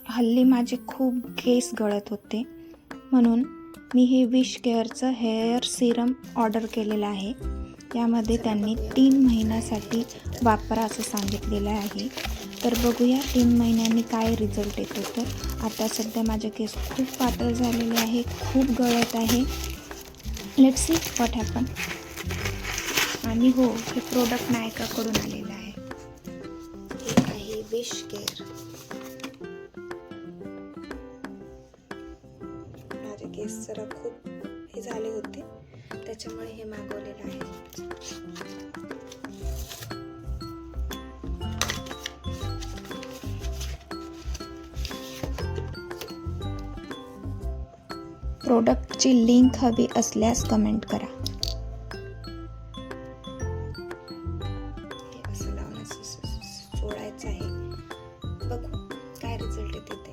हल्ली माझे खूप केस गळत होते, म्हणून मी हे विश केअरचं हेअर सिरम ऑर्डर केलेलं आहे. यामध्ये त्यांनी 3 महिन्यासाठी वापरा असं सांगितलेलं आहे. तर बघूया 3 महिन्यांनी काय रिझल्ट येतो. तर आता सध्या माझे केस खूप पातळ झालेले आहे, खूप गळत आहे. Let's see what happen. आणि हो, हे प्रोडक्ट नायकाकडून आलेलं आहे. हे आहे विश केअर. माझे केस जरा खूप हे झाले होते, त्याच्यामुळे हे मागवलेलं आहे. प्रोडक्टची लिंक हवी असल्यास कमेंट करा. हे असं लावून असं चोळायचं आहे. बघू काय रिझल्ट येते.